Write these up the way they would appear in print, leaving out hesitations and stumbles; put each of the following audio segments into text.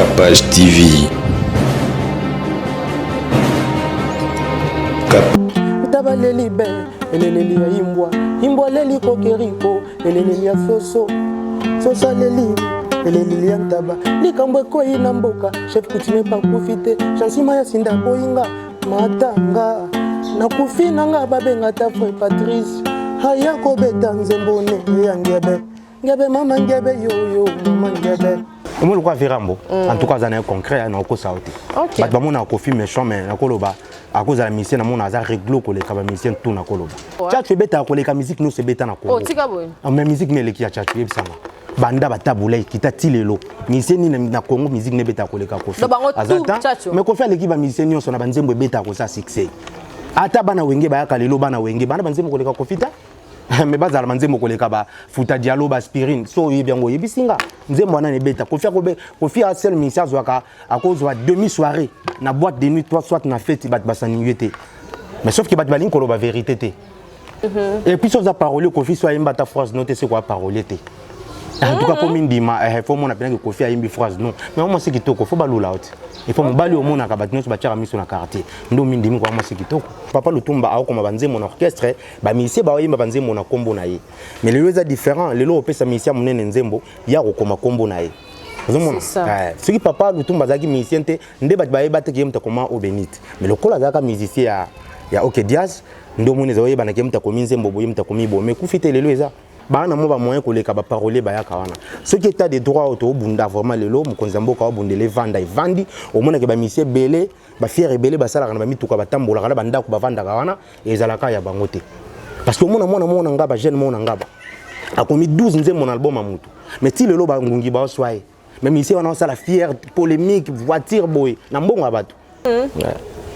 Capage TV. Tabaleli be, eleleli ya imbwa leli kokeriko, eleleli ya soso leli, eleleli ya ntaba, likambo koi na mboka, chef coutumier par profiter, chansima ya sinda boinga, matanga, na kufina nga babenga ta frère Patrice, haya kobeta nzembone ya ngebe mama ngebe yo mama ngebe. Moi, je crois Virambo. En tout cas, ça est concret, on a encore ça. Mais bon, on a confirmé méchant, mais on a coloba. À cause de la mission, on a réglo que les cabamission tout na coloba. Tu es bête à coller la musique, nous c'est bête à coloba. Oh, tika boy. Mais musique mais les qui a tchatché ça. Banda bataboulay qui t'a tilelo. Mission ni na Congo musique ne bête à coller ka kofi. Mais kofi l'équipe mission ni on s'en a banzembo bête à cause succès. Ata bana wenge ba kalelo bana wenge bana banzembo coller ka kofi ta. Mais bazala manzembo koleka ba futa dialo ba aspirine so yebiango yebisinga nzembo wana ne beta kofi a seul ministère zwaka à cause de demi soirée na boîte de nuit toi soit na fête bat basani yete mais sauf que bat balin koloba vérité té et puis sur za parole kofi soit imba ta phrase noter c'est quoi parole té en tout cas pour mindima faut mon appelle que kofi a imbi phrase non mais moi c'est kitoko faut balula out il faut mbali au monde akabat nous batira miso na quartier ndo mindimi kwa moi c'est kitoko papa lutumba au comme banze mon orchestre ba misie ba yimba banze mon kombo na ye mais les lois différents les lois pesa misie munene nzembo ya ko koma kombo na ye ce qui papa lutumba zaki musicien te nde bat ba yeba te kiyemta koma au benite mais le kola zaka musicien ya OK Diaz ndo munene zo yeba na kiyemta komi nzembo bo yemta komi bo mais kufite les lois bana mo ba moyen ko leka ba parole ba ya kawana ce qui est des droits auto bunda vraiment lelo mo konzambo ka bundele vanda e vandi o mona ke ba misie belé ba fier belé ba sala kana ba mituka ba tambola kana ba ndako ba vanda kawana ezalaka ya bangote parce que mona ngaba jeune mona ngaba akomi 12 nze mon album a mutu mais ti lelo ba ngungi ba soye mais misie wana sala fier polémique voiture boy na mbongo abatu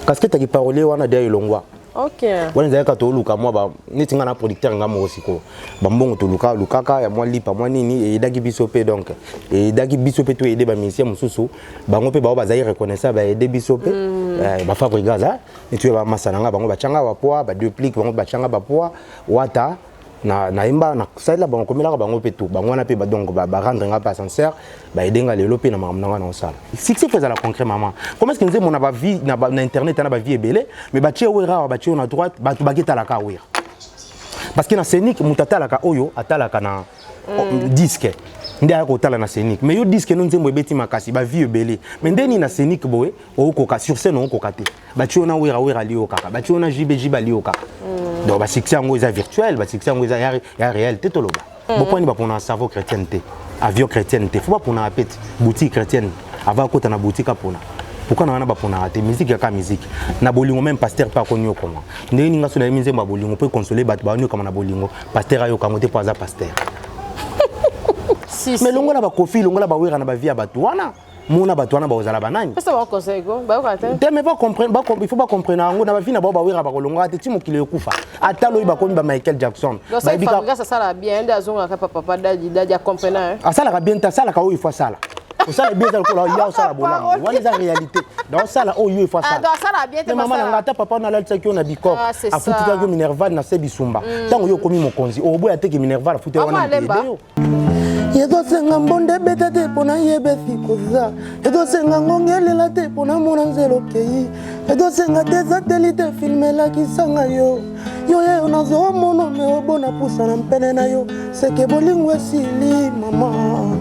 casquette ki parole wana de longwa. OK. Wana zaka to luka moi ba nitinga na producteur ngamo osiko. Ba mbongo to lukaka ya moi lipa moi nini et daki bisope donc. Et daki bisope to aider ba mission mususu. Bango pe ba bazai reconnaissant ba aider bisope. Ba fabrica ça. Et tu ba masananga bango ba changa ba poa ba duplique bango ba changa ba poa wata na imba na saila bango komela bango pe tout. Bango na pe ba donc ba rendre nga pas sincère ba aider nga lelo pe na mamnanga na osala. Succès faisait la concret maman. Comment est-ce que nous on a vie na internet na ba vie belé mais ba tie wera ba tie na droite ba tubakita la ka wera. Parce que na scénique mutata la ka oyo atalaka na disque. Ndia ko tala na scénique mais yo disque non nzembo ebeti makasi ba vie belé mais ndeni na scénique boye o koka sur scène on kokate. Ba tie na wera liyo kaka ba tie na JBJ ba liyo kaka. Donc ba succès ngo eza virtuel ba succès ngo eza ya réel tetoloba. Bon point ni ba pour na cerveau chrétienté. Avion chrétienté faut pas pour na pete boutique chrétienne avant kota na boutique apona pourquoi na ba pour na rater musique ya ka musique na bolingo même pasteur pas konyo comment ndeni nga so na minze ba bolingo peut consoler bat ba nyo comme na bolingo pasteur ayo kamote pour za pasteur mais longo na ba kofi longo na ba wera na ba via batwana mona batwana ba ozala banani ça va conseil go ba okate te mais pas comprendre il faut pas comprendre ngo na ba vina ba wera ba kolongo ate timo kile yokufa atalo iba komi ba Michael Jackson ba bika ça sala bien ndazonga ka papa dadi a comprendre ah ça la bien ta sala ka o il faut sala ça bien ça ko ya sala bolango wani za réalité donc ça là o il faut sala ah ça la bien te maman ngata papa na la tsaki on a bikop afutuka ko Minerval na se bisumba tango yo komi mokonzi o boya te ke Minerval afutuka wana video yedo senga mbonde beta te pona yebe fikoza yedo senga ngongelela te pona mona nzelo kei yedo senga te satellite filme la kisanga yo ye onazo mono me obona pusa na mpene na yo seke bolingo esili mama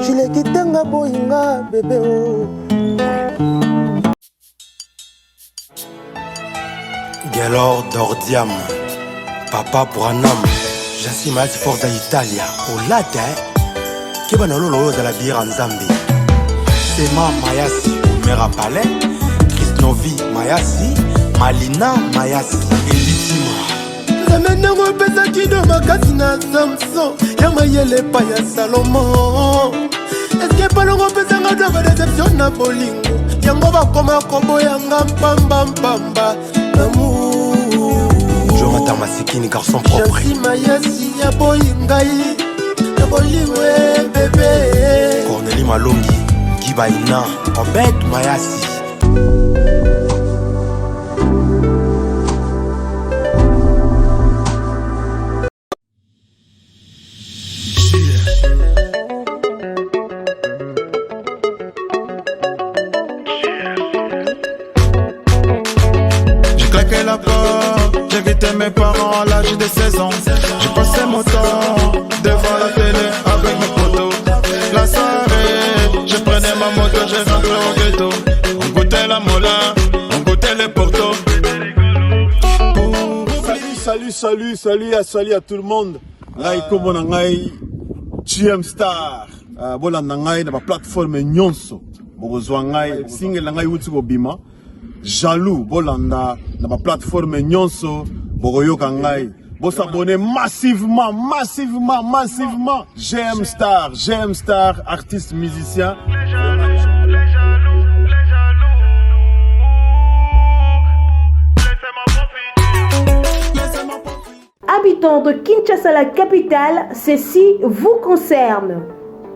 chile kitenga boinga bebe o Galor d'Ordiam papa pour un homme Jassima si forza Italia au latte Keba na lolo za la bière en Zambie Sema Mayasi Mera Palais Christnovi Mayasi Malina Mayasi Elitima Zamene ngopesa kido makasi na Samson Ya mayele pa ya Salomon Est-ce que pas ngopesa ngado ba déception na bolingo Yango ba koma kombo yanga mpamba mpamba Amour Jonathan Masikini garçon propre Jasi Mayasi ya boyingai Bolingwe bébé Cornélie Malongi Kibaina Obed Mayasi d'accord. J'ai quitté mes parents à l'âge de 16 ans. J'ai passé mon temps devant la télé avec mes potos. La soirée, je prenais ma moto, j'ai rentré au ghetto. On goûtait la mola, on goûtait les portos. Salut à tout le monde. Ngai komo na ngai GM Star. Bola na ngai na ba plateforme nyonso. Bokozwa ngai single na ngai uti bobima. Jaloux bolanda na ba plateforme nyonso bokoyoka ngai. Vous abonnez massivement. GM Star, artiste musicien. Habitants de Kinshasa, la capitale, ceci vous concerne.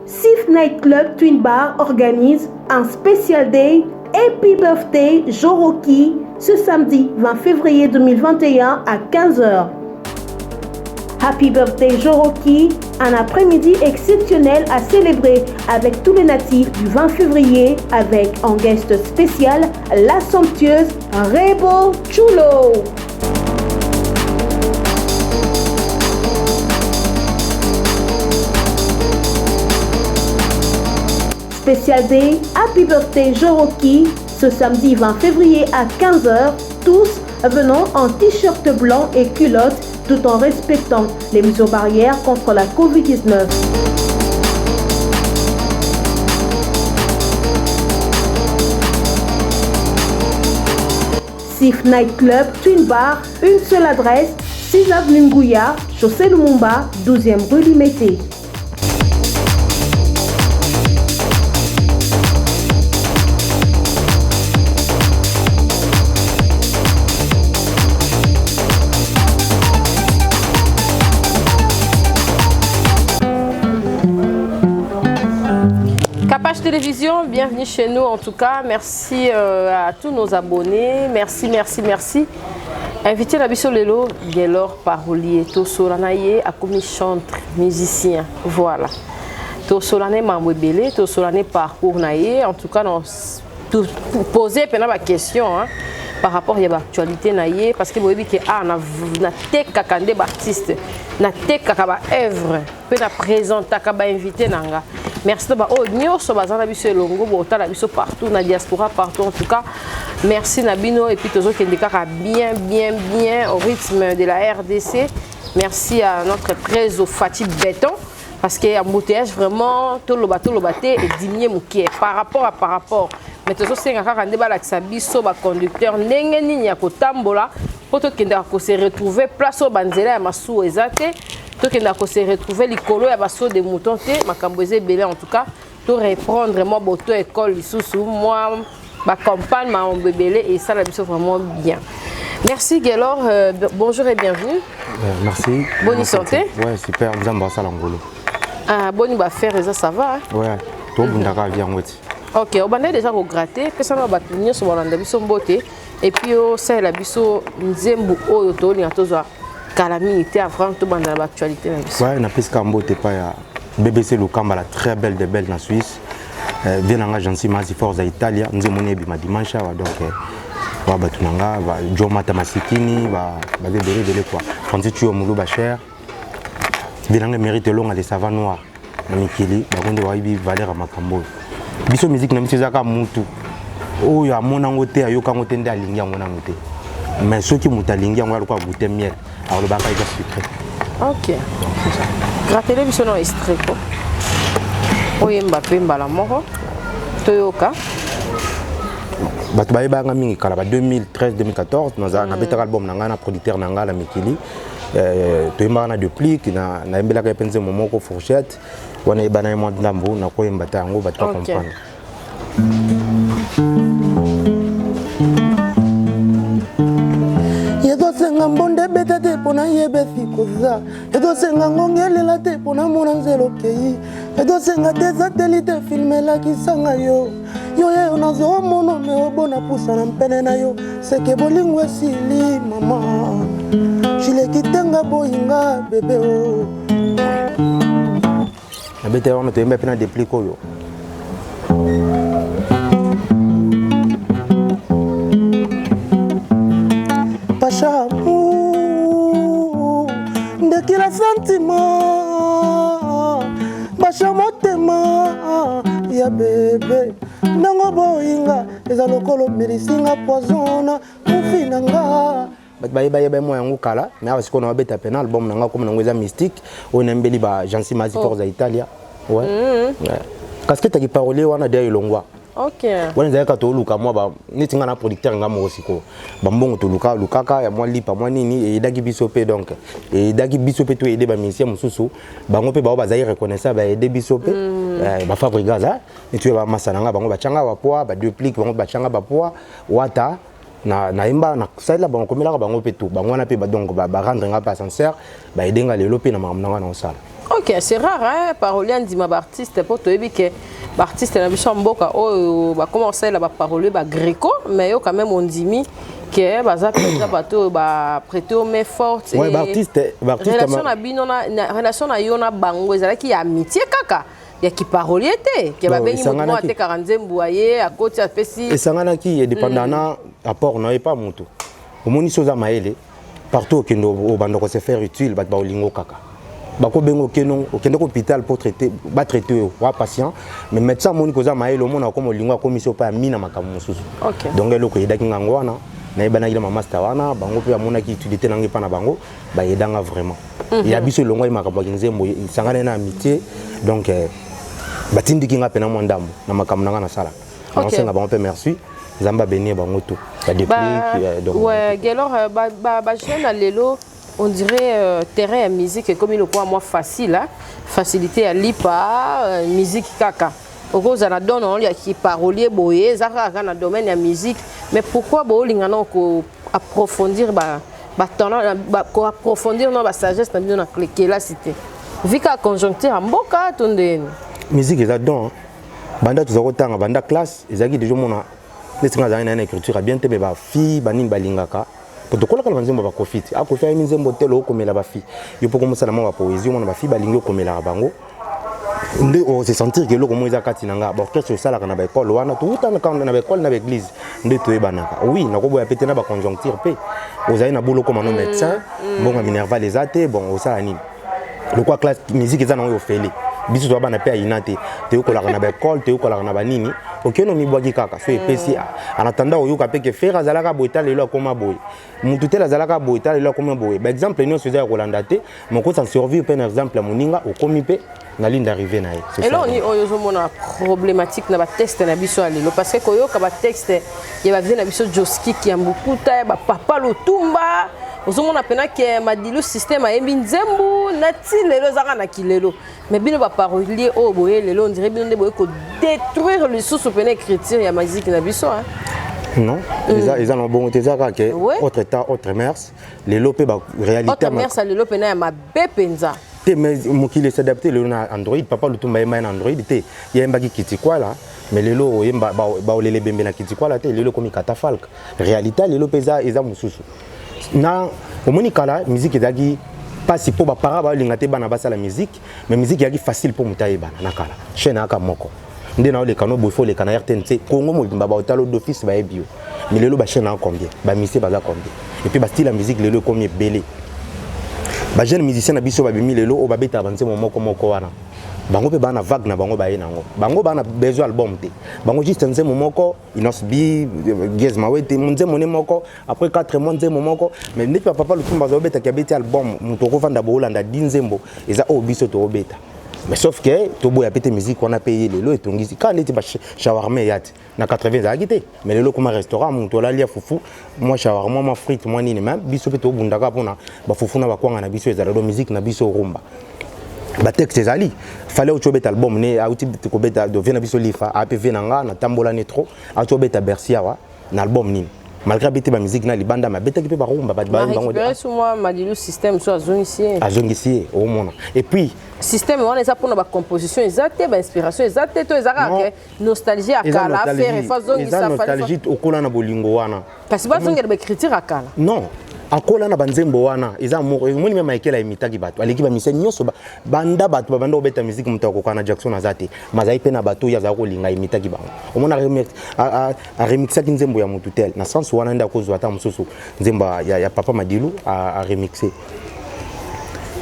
Sif Night Club Twin Bar organise un Special Day Happy Birthday Joroki ce samedi 20 février 2021 à 15h. Happy Birthday Joroki, un après-midi exceptionnel à célébrer avec tous les natifs du 20 février avec en guest spécial la somptueuse Rebo Chulo. Special Day Happy Birthday Joroki ce samedi 20 février à 15h, tous venant en t-shirt blanc et culotte tout en respectant les mesures barrières contre la Covid-19. Sif Night Club Twin Bar, une seule adresse, 6 avenue Ngouya, chaussée Lumumba, 12e rue Limete. Capage Télévision, bienvenue chez nous en tout cas. Merci à tous nos abonnés. Merci. Invité la biso lelo, Gelor parolier, to solanaye a commis chantre, musicien. Voilà. To solane mamwebele, to solane parcours naye. En tout cas, nous poser pendant ma question par rapport à l'actualité naye parce que vous voyez que na teka kande artiste, na teka kaba œuvre, peut na présenter kaba invité nanga. Merci de nous bazana biso elongo bota la biso partout na diaspora partout en tout cas. Merci Nabino et puis tous autres qui bien au rythme de la RDC. Merci à notre trésor Fatih Béton parce que embouteillage vraiment tout le bateau et diminuer moukier par rapport. Mais tous autres nga ka ndeba la biso ba conducteur ndenge nini ya kotambola poto kenda ko se retrouver place au banzela ya masu ezate. Tout qui n'a se retrouver les colos et basso des moutons ma camboisé belé en tout cas tout reprendre moi boto école sous moi ma campagne ma bébé et ça la biso vraiment bien. Merci Gelor, bonjour et bienvenue. Merci. Bonne santé. Ouais, super, nous avons ça l'angolo. Ah, bonne va faire ça va. Ouais, tout bundaka vient weti. OK, on va déjà au gratter que ça va battre sur la biso beauté et puis ça la biso nzembu oyo to ni atoza calamité avant tout dans l'actualité. Ouais, na pesca mbote pa ya BBC Lukamba la très belle de belle na Suisse. Bien engagé gentil Mazi Force à Italia, nous avons bima dimanche donc va batunanga va Jomata Masikini va débérer quoi. Quand tu es mulu ba cher. Bien engagé mérite long à des savants noirs. Na mikili ba konde wa ibi Valère Makambo. Biso musique na mtizaka mutu. Oh ya mona ngote ayoka ngote nda lingi ngona ngote. Mais ceux qui mutalingi ngwa kwa goûter miel. Alors le bagage est sucré. OK. Gratter les bisons extrait quoi. Oye Mbappé mbala moko. Toyoka. Bato bayebanga mingi kala ba 2013 2014 na betaka album nanga na producteur nanga la Mikili. Toyemba na duplique na embela ka penze momoko fourchette. Wana ibana mo ndambu na koyemba tango bato comprendre. Senga mbonde beta te pona yebe fikoza edo senga ngongelela te pona mona nzelo kei edo senga te satellite filmela kisanga yo ye onazo mono me obona pusa na mpene na yo seke bolingo esili mama chile kitenga boyinga bebe o na beta wana to yemba pena déplique oyo bébé nango boyinga eza lokolo medisinga poisona kufinanga bayeba moi yango kala mais parce qu'on a beta penal album nanga comme nango eza mystique on embeli ba Jansi Mazi Forza Italia ouais casquette qui parole wana de ilongwa OK wana zaka to luka moi ba nitinga na producteur nga mo siko ba mbongo to luka lukaka ya moi lipa moi nini et daki bisope donc et daki bisope to aider ba musicien mususu bango pe ba bazai reconnaissable ba aider bisope ba fabrigaza et tu ba masananga bango ba changa ba poa ba duplique bango ba changa ba poa wata na imba na saila bango komela bango pe tout bango na pe ba donc ba rendre nga pas sincère ba aider nga lelo pe na mamnanga na sala. OK, c'est rare hein parolier ndima ba artiste pour to ebike ba artiste na biso mboka o ba commencer la ba parolier ba greco mais yo quand même on dimi que baza peut-être bato ba prêter aux mains fortes ouais ba artiste relation na bino na relation na yo na bango ezala ki amitié kaka ya ki parolier te ke ba bengi mo te 40 mbuaye à côté apesi et sangana ki dépendant apport na pas mutu omoni soza maele partout que au bando ko se faire utile ba olingo kaka bako bengo kenon okende ko hôpital pour traiter ba traiter wa patient mais médecin moni koza maele omona comme olingo commission pa mina makamu mususu donc eloko yedaki ngango wana na yebana ila master wana bango pe amona ki utilité nangi pa na bango ba yedanga vraiment il a biso longo makambo nzembo sangana na amitié donc batindiki nga pena mondambo na makamu nanga na sala on senga bango pe merci zamba béni bango tout ba depuis donc ouais alors ba jeune à lelo on dirait terrain à musique comme il quoi moi facile hein? Facilité à lipa musique kaka oko za na donne on y a qui parolier boye za ka na domaine ya musique mais pourquoi bo lingana ko approfondir ba ko approfondir no ba sagesse na bino na cliquer la cité vika conjoncture en mboka tonde musique eza don banda tuzako tanga banda classe ezaki déjà mona nesinga za na écriture bien te ba fille banini balingaka potokola kala nzembo ba kofiti akofi ay nzembo telo komela ba fille yo poko mosala mo ba poésie mona ba fille balingi komela bango nde o se sentir que loko moza kati nanga ba orchestre sala kana ba école wana tout en quand na ba école na ba église nde to ebanaka oui na ko boya pété na ba conjoncture pe ozali na boulot comme un médecin bonga minerva les athées bon osala nini le quoi classe musique eza na yo feli biso to bana pe inate te ukola na ba école te ukola na ba nini okeno mi bwaki kaka so epesi en attendant oyoka pe ke faire azalaka boita lelo akoma boy mutu te azalaka boita lelo akoma boy par exemple nous faisait Rolanda te moko sans survivre par exemple à moninga okomi pe na ligne d'arrivée na ye et là on y oyo mona problématique na ba texte na biso lelo parce que koyoka ba texte ya ba vie na biso Joski ki ambukuta ba papa Lutumba ozomona pena ke madilu système a yembi nzembu nati lelo zaka na kilelo mais bino ba parolier o boye lelo on dirait bino nde boye ko détruire le sous pena écriture ya musique na biso hein non ils en ont bon tezaka ke autre temps autre mers lelo pe ba réalité autre mers lelo pena ya mabe penza te mais mokile s'adapter le na Android papa Lutumba yema na Android te yemba ki kitikwa la mais lelo yemba ba olele bembe na kitikwa la te lelo komi katafalk réalité lelo peza eza mususu na omoni kala musique ezaki pas si pour ba para ba lingate bana basa la musique mais musique yaki facile pour mutaye bana na kala chaîne aka moko ndé na le kano bofo le kana RTNC Congo mo ba otalo d'office ba ebio mais lelo ba chaîne en combien ba musicien baza combien et puis ba style la musique lelo combien belé ba jeune musicien na biso ba bimi lelo o ba beta banze moko wana bango pe bana vague na bango ba yenango bango bana besoin album te bango juste nze momoko inos bi gez mawete munze mone moko après 4 mois nze momoko mais ndi papa Lutumba zo beta ki beta album mutoko vanda bo Holanda dinzembo eza o biso to beta mais sauf que to boya pété musique on a payé lelo etongisi quand était ba shawarma yat na 80 za gité mais lelo comme restaurant muto la lia fufu moi shawarma ma frites moi nini même biso pe to bundaka pona ba fufu na ba kwanga na biso ezala do musique na biso rumba ba texte ezali fallait utobeta album ne auti ko beta do vena biso lifa APV nanga na tambola ne trop utobeta Bercia na album nini malgré bete ba musique na libanda ma beta ki pe ba rumba ba bango de sur moi madilu système so azongisier au monde et puis système on eza pour ba composition exacte ba inspiration exacte to ezaka nostalgie akala faire effa zongisa nostalgie okola na bolingo wana parce que ba zongela ba écriture akala non akola na banzembo wana eza moko moni même Michael imitaki bato aleki ba mission nyonso banda bato banda obeta musique mutako kana Jackson azate mazai pe na bato ya za ko linga imitaki bango omona a remixaki nzembo ya mututel na sens wana nda kozwa ta mususu nzembo ya papa Madilu a remixer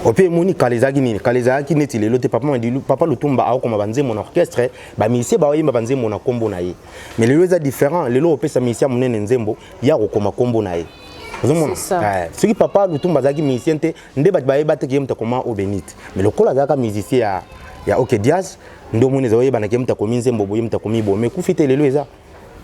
Ope moni kalezaki neti lelo te papa Lutumba a comme banze mon orchestre ba misi ba yimba banze mon kombo na ye mais lelo eza différent lelo ope sa misi monene nzembo ya ko koma kombo na ye ce qui papa Lutumba zaki musicien te nde ba yeba te ke mta koma au Benite mais le kola zaka musicien ya OK Diaz ndo moni zo yeba na ke mta komi nzembo boye mta komi bo mais ku fite lelo eza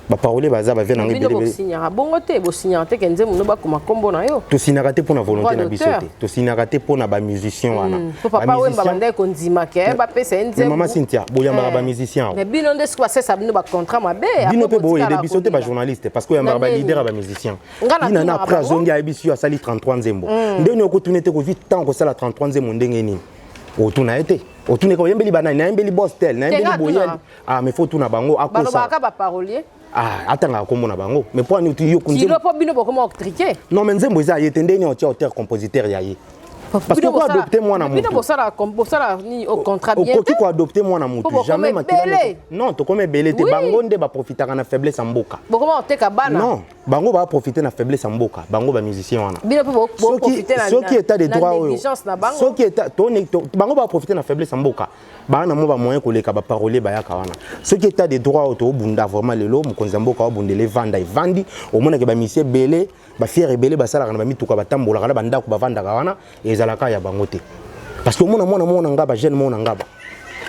ba parole baza ba vena ngi bele signera bongo te bo signera te kenze muno ba koma kombo na yo to signera te pona volonté na biso te to signera te pona ba musicien wana papa wemba bande ko ndima ke ba pesa nze maman Cynthia boyamba ba musicien mais bino nde sikwa sesa bino ba contrat mabe bino pe boye de biso te ba journaliste parce que yamba ba leader ba musicien ina na après zongi ya biso ya sali 33 nzembo ndeni okotune te ko vite tant ko sala 33 nzembo ndenge nini otuna ete otune ko yembeli banani na yembeli bostel na yembeli boyel ah mais faut tuna bango akosa ba parolier ah atanga kombo na bango mais pour nous yo kunze tu pas bino boko mo triquer non mais nzembo za yete ndeni auteur compositeur ya ye parce que quoi adopter moi na mutu bino bosala ni au contrat bien qui quoi adopter moi na mutu jamais matela non to comme belé te bango nde ba profiter na faiblesse mboka boko mo teka bana non bango ba profiter na faiblesse mboka bango ba musicien wana bino po profiter na ceux qui état de droit ceux qui état bango ba profiter na faiblesse mboka bana mo ba moyen koleka ba parolier ba yaka wana ceux qui état de droit auto bunda vraiment lelo mokonza mboka obundele vanda evandi omona ke ba musicien belé ba fier belé ba sala kana ba mituka ba tambola kana banda ko ba vanda wana ezalaka ya bango te parce que mona ngaba jeune mona ngaba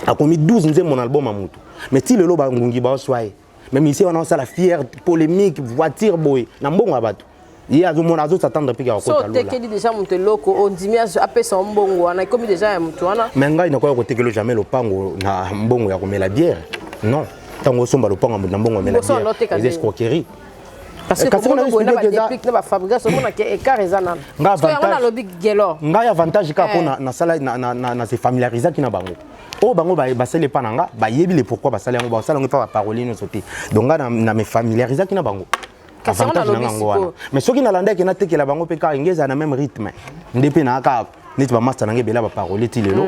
akomi 12 nze mon album amutu mais ti lelo ba ngungi ba oswaye même ici on a ça la fière polémique voiture boy na mbongo abatu il azo mona azo s'attendre pika ko talo so tekeli déjà monte loko on dimi apesa mbongo wana komi déjà ya mutu wana mais ngai na ko tekelo jamais le pango na mbongo ya komela bière non tango somba le pango na mbongo mela bière les escroqueries parce que comme on a des dépliques na fabrication on a que écart ezana parce que on a lobby gelor ngai avantage ka pona na sala na se familiariser ki na bango o bango ba sele pananga ba yebi le pourquoi ba sala ngo ba sala ngo pa parole no sauter donc na me familiariser ki na bango avantage na ngo wana mais soki na landa ki na tekela bango pe ka ngeza na même rythme ndepe na ka neti ba master nange bela ba parole ti lelo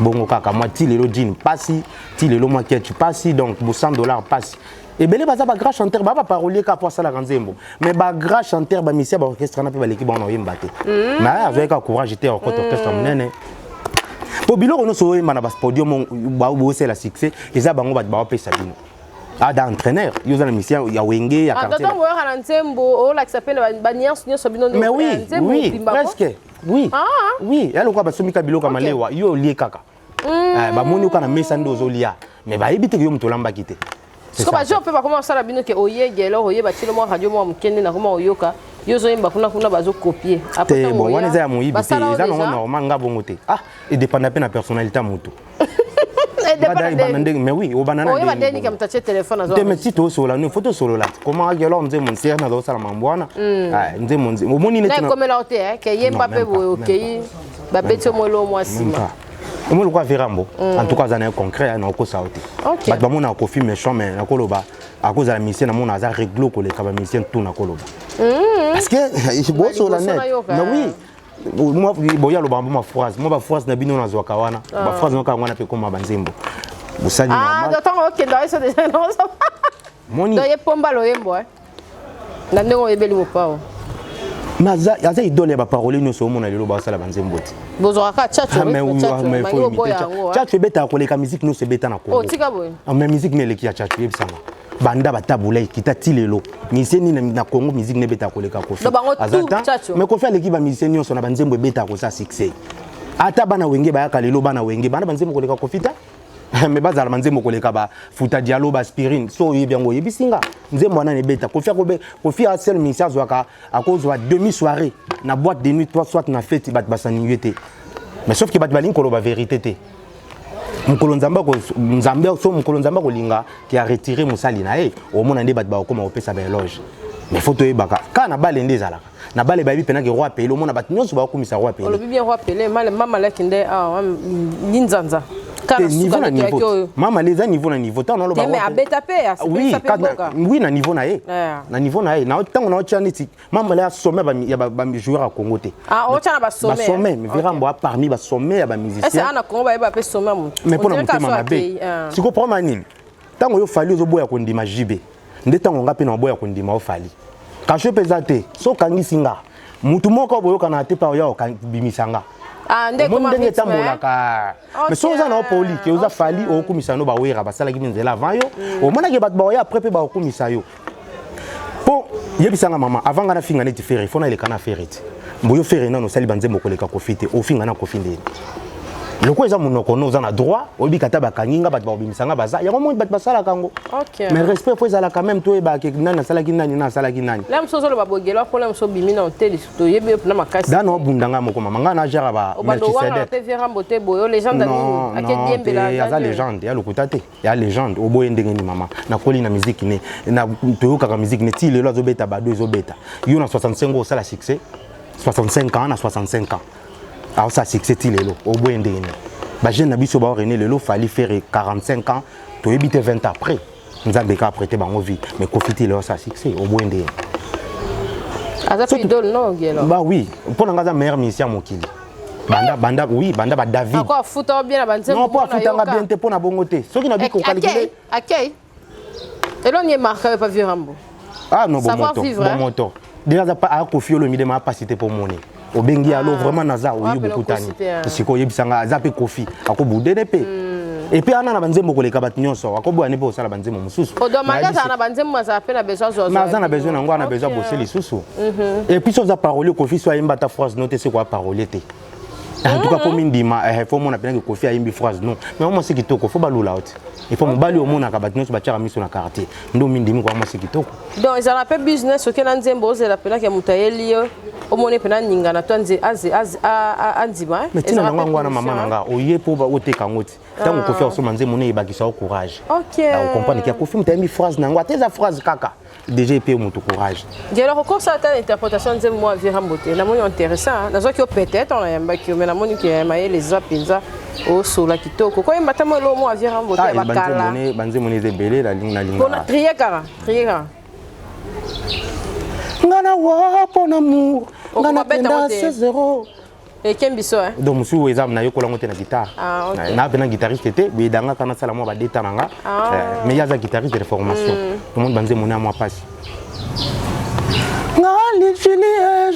bongo kaka moi ti lelo jean pasi ti lelo moi qui pasi donc $100 pasi et belé baza ba grand chanteur ba parolier ka pour ça la nzembo mais ba grand chanteur ba misia ba orchestre na pe ba l'équipe on oyemba te mais avec un courage était en orchestre munene po biloko no so yemba na ba podium ba bo c'est la succès eza bango ba pesa bino ah d'entraîneur yo za na misia ya wenge ya quartier attends moi na nzembo o la qui s'appelle ba niance nyoso bino mais oui presque oui oui elle quoi ba somika biloko malewa yo lié kaka ba moni ka na mesa ndo zo lia mais ba yebite yo mutolamba kite parce que ba jo peut pas commencer la bino que oye gelo oye ba tilo mo radio mo mkende na kuma oyoka yo zo yemba kuna bazo copier après bon wana za ya moyibi te eza non normal nga bongo te ah et dépend pe na personnalité mutu mais oui au banana oye ba deni kam tache téléphone azo te metti to solo no photo solo la comment gelo mze mon sert na zo sala mambwana ah mze mon o moni ne comme la hote que yemba pe bo okay ba beto mo lo mo sima moi le quoi Vérambo en tout cas ça est concret na ko sauté ba ba mona ko film méchant mais na koloba à cause de la mission na mona azar réglo ko le kaba mission tout na koloba parce que je bosse sur la net mais oui moi boya lo ba ma phrase moi ba phrase na bino na zwaka wana ba phrase na ka wana pe koma banzembo busani normal d'autant OK dans ça déjà non ça moni doye pomba lo yembo na ndongo yebeli mo pao maza yaza idole ba parole no so mona lelo ba sala banzembo ti bozoraka chacho chacho beta ko leka musique no se beta na ko oh tika boy mais musique ne leki ya chacho yebisanga banda batabula kita tilelo miseni na Congo musique ne beta ko leka ko azata mais ko fa leki ba miseni so na banzembo beta ko sa succès ata bana wenge ba yaka lelo bana wenge bana banzembo ko leka ko fita mais bazala banzembo ko leka ba futa dialo ba aspirine so yebiango yebisinga nzembo na ne beta ko fa seul ministère zwaka à cause de demi soirée na boîte de nuit soit na fête bat basani yete mais sauf que bat balin ko ba vérité te mukolo nzamba ko nzambe so mukolo nzamba ko linga qui a retiré musali na au mona nde bat ba ko ma opesa ba éloge mais photo e baka kana bale ndezala na bale ba bi pena ke roi pele mona bat nyonso ba ko misa roi pele le bien roi pele mal mama la kinde ah ninzanza niveau na niveau mama les a niveau na niveau tant on le ba mais abeta pe oui na niveau na ye na niveau na ye na tango na otchani ti mama la sommet ba joueur à Congo te ah otchana ba sommet ba sommet mais Vérambo parmi ba sommet ya ba musicien est-ce ana Congo ba pe sommet mais pour na mutema mabe si ko prendre nini tango yo fali ozo boya ko ndima jibe nde tango ngape na boya ko ndima o fali kasho pezate so kangi singa mutu moko boyo kana te pa yo kan bimisanga Ah, ndenge tambolaka. Mais so za na poli ke oza fali okumisa no ba wera basala ki minzela avant yo. O mona ke bat ba ya après pe ba okumisa yo. Po yebisanga mama avant ngana finga neti fere fona ile kana fere ti. Mboyo fere nano sali banze mokoleka kofite o finga na kofinde. Loko eza monoko no za na droit obi kata ba kaninga bat ba obimisanga baza ya mo bat basala kango. OK. Mais respect faut ezala quand même to e ba ke nana sala ki nani na sala ki nani. Là mso zo le babogelo ko le mso bimi na hotel to yebe na makasi. Dano bundanga moko mama ngana jara ba Melchisedec. Te vira mbote boyo légende ni akediembe la. Ya za légende ya lokutate ya légende oboye ndenge ni mama na koli na musique ne na toyoka ka musique ne ti lelo azobeta ba 2 obeta. Yo na 65 ans ça la succès 65 ans na 65 ans. Alors ça succès ti lelo oboye ndenge ni. Ba jeune na biso ba rené lelo fallait faire 45 ans to ebite 20 après. Nzambe ka prêter bango vie mais profiter lelo ça succès oboye ndenge. Aza idole non gelo. Bah oui, pour nga za meilleur musicien mokili. Banda oui, banda ba David. Encore futa bien na banze. Non, pas futa nga bien te pour na bongo te. Soki na bi ko calculer. OK. Et là on y marque pas vieux Rambo. Ah non bon moto. Déjà za pas a Kofi Olomide ma pas cité pour monnaie. Obengi alo vraiment naza oyi bokutani. Siko yebisanga za pe Kofi akobude pe. Et puis ana na banzembo koleka bat nyonso akobo ani po sala banzembo mususu. Odomanga za na banzembo za pe na besoin zo. Na za na besoin na ngwa na besoin bosser lisusu. Et puis so za parole Kofi so ayimba ta phrase note c'est quoi parole te. En tout cas pour mindima faut mon appeler que Kofi ayimbi phrase non. Mais moi c'est kitoko faut balula out. Il faut mbali au mona ka bat nyonso ba tira miso na quartier. Ndo mindimi kwa moi c'est kitoko. Donc ils ont appelé business auquel nzembo ze la pena ke mutayeli o mone pena ninga na twanze anziba. Mais tina ngwa ngwa na mama nanga oye po ba oteka ngoti. Tango Kofi osoma nzembo ne ibakisa au courage. OK. On comprend que Kofi mutayembi phrase nangwa teza phrase kaka. Déjà épée mon courage. J'ai alors encore ça interprétation de moi Vira Mbote. Na moni intéressant. Na zo ki peut-être on a yamba ki mais na moni ki maye les apinza au sola kitoko. Ko yamba tamo lo mo Vira Mbote ba kala. Banze moni zebele la ligne na ligne. Bona trier kara. Ngana wa pour amour. Ngana penda 0. Et Kembiso hein. Donc monsieur exam na yokola ngote na guitare. Na pena guitariste te, be danga kana sala mo ba deta nanga. Mais il y a des guitaristes de formation. Tout le monde banze moni à moi passe. Ngali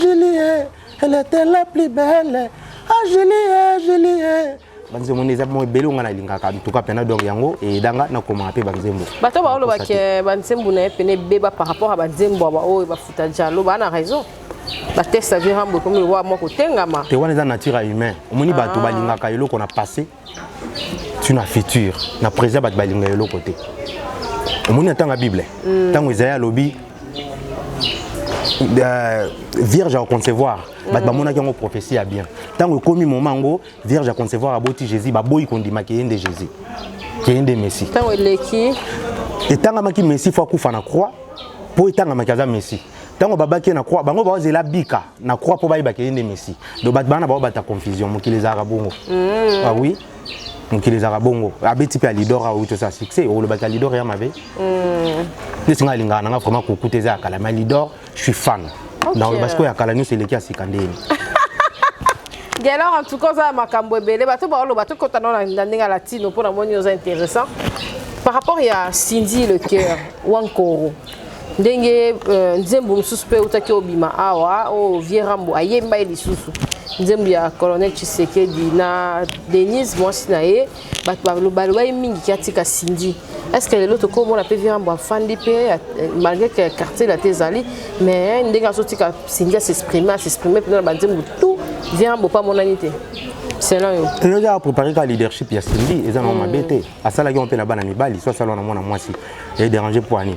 Julie, elle était la plus belle. Ah Julie. Banze moni za mo belo ngana lingaka en tout cas pena donc yango et danga na koma pe banzembo. Bato ba oloba ke banzembo na pene beba par rapport à banzembo ba o ba futa jalo ba na raison. La test Vira Rambo comme le roi moko tengama. Te wana za nature humain. Omoni bato balingaka eloko na passé. Tu na futur. Na présent bato balinga eloko te. Omoni atanga Bible. Tango Isaïe lobi vierge à concevoir. Bato bamona ki ngo prophétie a bien. Tango komi momango vierge à concevoir aboti Jésus ba boyi kondima ki ende Jésus. Ki ende Messie. Tango leki. Et tanga maki Messie faut kufa na croix. Po etanga maki Messie. Tango babaki na croix bango ba zela bika na croix po bayi bakende Messi do bat bana ba bata confusion mokili za rabongo ah oui mokili za rabongo abeti pe leader a uto sa succès o le bata leader ya mabe ni singa linga na vraiment kokuteza kala ma leader je suis fan dans le basco ya kala ni c'est leki asikandeni alors en tout cas ça makambo ebele bato ba lo bato kotana na ndinga latino pour na moni aux intéressant par rapport à Cindy le cœur ou encore ndenge nzembo mususu pe utaki obima awa o Vira Rambo ayemba elisusu nzembo ya colonel Tshisekedi na Denise mwasi na ye bato baloba mingi kiatika Cindy. Est-ce que l'autre comme on appelle Vira Rambo afandi pe malgré que quartier la tezali mais ndenge asotika Cindy s'exprimer pendant la nzembo tout Vira Rambo pas mon anité. C'est là yo. Tu as préparé le leadership ya Cindy et ça non mabete. Asala ki on peut na bana mibali soit salon na mwana mwasi et déranger pour ani.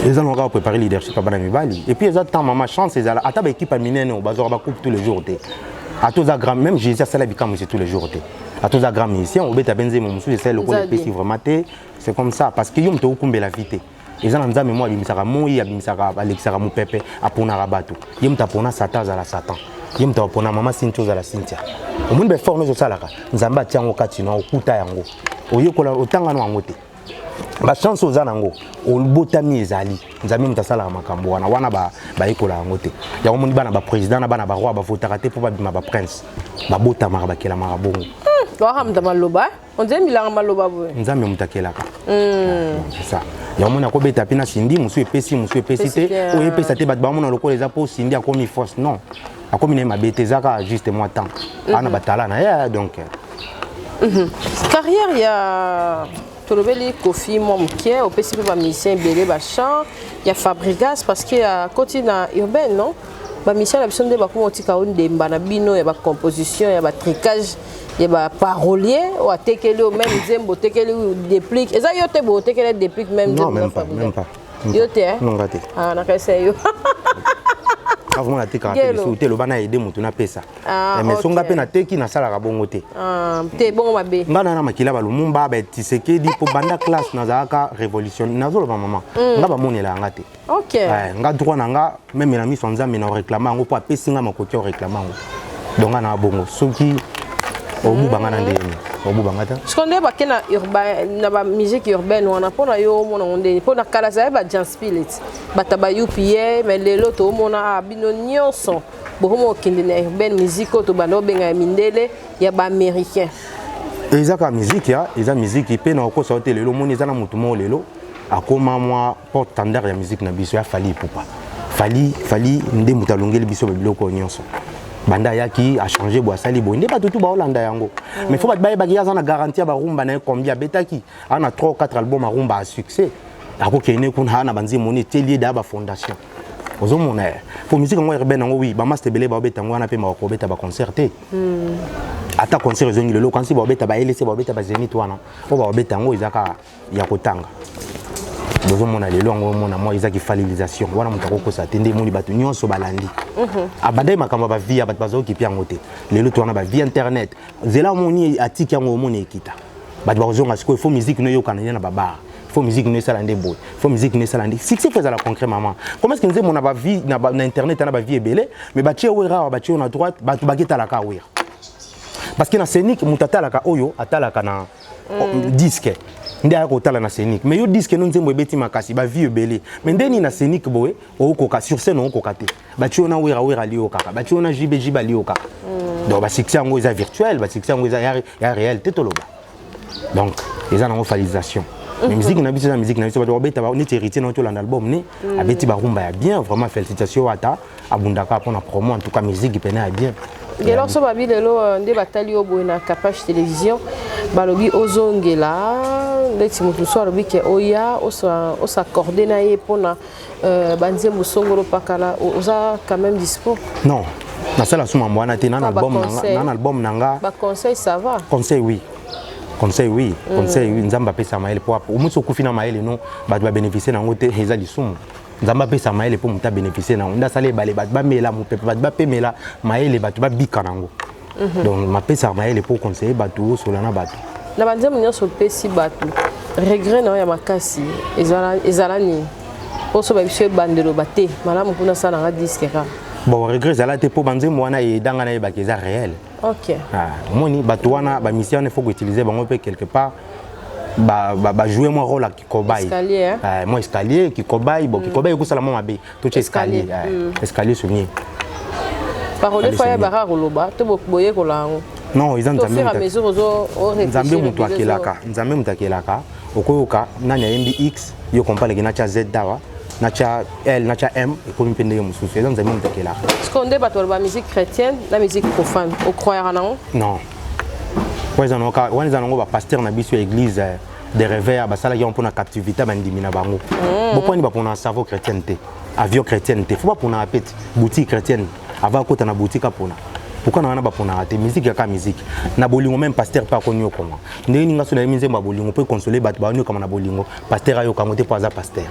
Ils ont préparé le leadership à bana mibali et puis ils attendent maman chance ils ont ataba équipe minene au bazar ba coupe tous les jours té. À tous à grand même Jésus ça la bikam tous les jours té. À tous à grand musicien on beta benze mon musu c'est le ko le vraiment té c'est comme ça parce que yom to kumbe la vité. Ils ont nzambe moi bimisaka moi bimisaka alexaka mu pepe apona rabato. Yom ta pona satan za la satan. Yem ta pona mama Cynthia za la Cynthia. Omuntu be forme zo salaka. Nzamba atiango kati na okuta yango. Oyekola otanga no angote. Ba chance oza nango. Olbotami ezali. Nzambe mutasala makambo wana ba ekola yangote. Ya omoni bana ba président na bana ba roi ba votaka te po ba bima ba prince. Ba botama ba kela marabongo. Wa hamda maloba. On dit milanga maloba bo. Nzambe mutakelaka. C'est ça. ya mona ko beta pina sindi musu epesi te o epesa te bat ba mona lokola eza po sindi akomi force non akomi na mabete zaka juste moi temps ana batala na ya donc carrière ya tolobeli Kofi Momkie opesi pe ba musicien belé ba chant ya Fabrigas parce que à côté na urbaine non ba musicien la biso nde ba ko tika ondemba na bino ya ba composition ya ba tricage ya ba parolier ou atekeli au même zembo tekeli déplique eza yo te bo tekeli déplique même non même pas yo te non raté ah na kasa yo avant la teka rappeler sur te lo bana aider mutu na pesa mais songa pe na teki na sala ka bongo te te bongo mabe ngana na makila ba lumumba ba tisekedi po banda classe na zaka révolution na zolo ba maman nga ba monela nga te OK nga droit na nga même na mi sonza mais na réclamer ngo po apesi nga makoki o réclamer ngo donc na bongo soki obu banga na ndeni obu banga ta skonde ba kena urbain na ba musique urbaine wana pona yo mona onde pona kala za ba jazz spirit bataba UPA mais lelo to mona bino nyonso bomo kindi na urbaine musique to bano benga mindele ya ba américain ezaka musique ya eza musique pe na ko sauter lelo moni eza na mutu mo lelo akoma moi porte standard ya musique na biso ya fali pupa fali nde mutalongeli biso biloko nyonso banda yaki a changé bo asali bo ndé pas tout ba Hollanda yango mais faut pas ba ya na garantie ba rumba na combien betaki ana 3 ou 4 albums a rumba à succès ako kene kuna na banzi moni telier da ba fondation ozo mona pour musique ngo urbaine ngo oui ba master belé ba betango na pe ma ko beta ba concerter ata concert zongi lelo quand si ba beta ba LC ba beta ba Zenith wana po ba betango izaka ya kotanga bozo mona lelo ngo mona moi izaki falilisation wana mutako ko sa tende moni batu nyonso balandi abandai makamba ba via bat bazo ki piango te lelo to wana ba via internet zela moni atiki yango moni ekita bat bazo ngasko faut musique no yokana na baba faut musique no sala ndé boy faut musique no sala ndé succès faisait la concret maman comment est-ce que nous mona ba vie na internet na ba vie belé mais ba tie wera ba tie na droite ba to bageta la ka wera parce que na scénique mutata la ka oyo atala kana disque ndé a kotala na scénique mais yo disque non nzembo ebeti makasi ba vie belé mais ndeni na scénique boy o koka sur scène on koka te ba tie na wera liyo kaka ba tie na jibe liyo kaka donc ba succès ngo eza virtuel ba succès ngo eza ya réel te toloba donc eza na falisation mais musique na biso la musique na biso ba beta ba on est héritier na to l'album ni abeti ba rumba ya bien vraiment félicitations ata abundaka pour na promo en tout cas musique pena bien Gelo so babi lelo nde batali obo na Capage télévision balobi ozongela ndeti mutu so alobi ke oya osa accordé na ye pona banzembo songolo pakala oza quand même dispo non na sala suma mwana te na album nanga ba conseil ça va conseil oui nzamba pesa maele po umuso kufina maele no batu ba bénéficier nango te eza lisumu nzamba pesa maele po muta bénéficier nango nda sale bale batu ba mela mupepe batu ba pemela maele batu ba bika nango donc ma pesa maele po conseiller batu solana batu na banzembo nyonso pesi batu regret na ya makasi ezalani oso ba biso bandelo bate malamu kuna sana nga disque ka bon regret zala te po banzembo wana edanga na ye bakeza réel. OK. Moni batuana ba mission il faut utiliser bango pe quelque part ba jouer mon rôle à cobaye. Escalier. Moi escalier qui cobaye bon qui cobaye ko sala mo mabe to escalier escalier souvenir. Parole fa ba ra koloba to boye ko lango. Non, ils ont jamais. Nzambe mutu akelaka, nzambe mutu akelaka okoyoka nanya MBX yo compare na cha Z dawa. Nacha L, nacha M, et comme une mususu. C'est donc zami mutake là. Est-ce qu'on débat sur la musique chrétienne, la musique profane, au croire en non. Ouais, ils ont un pasteur na biso église des réveils, bah ça là ils ont pour la captivité, bah ndimina bango. Pourquoi ni ba pour na cerveau chrétienté, avion chrétienté, faut pas pour na apet boutique chrétienne, avant côté na boutique apona. Pourquoi na ba pour na te musique ya ka musique. Na bolingo même pasteur pas connu comment. Ndeni nga so na mize ba bolingo peut consoler ba ba comme na bolingo. Pasteur ayo kamote pour za pasteur.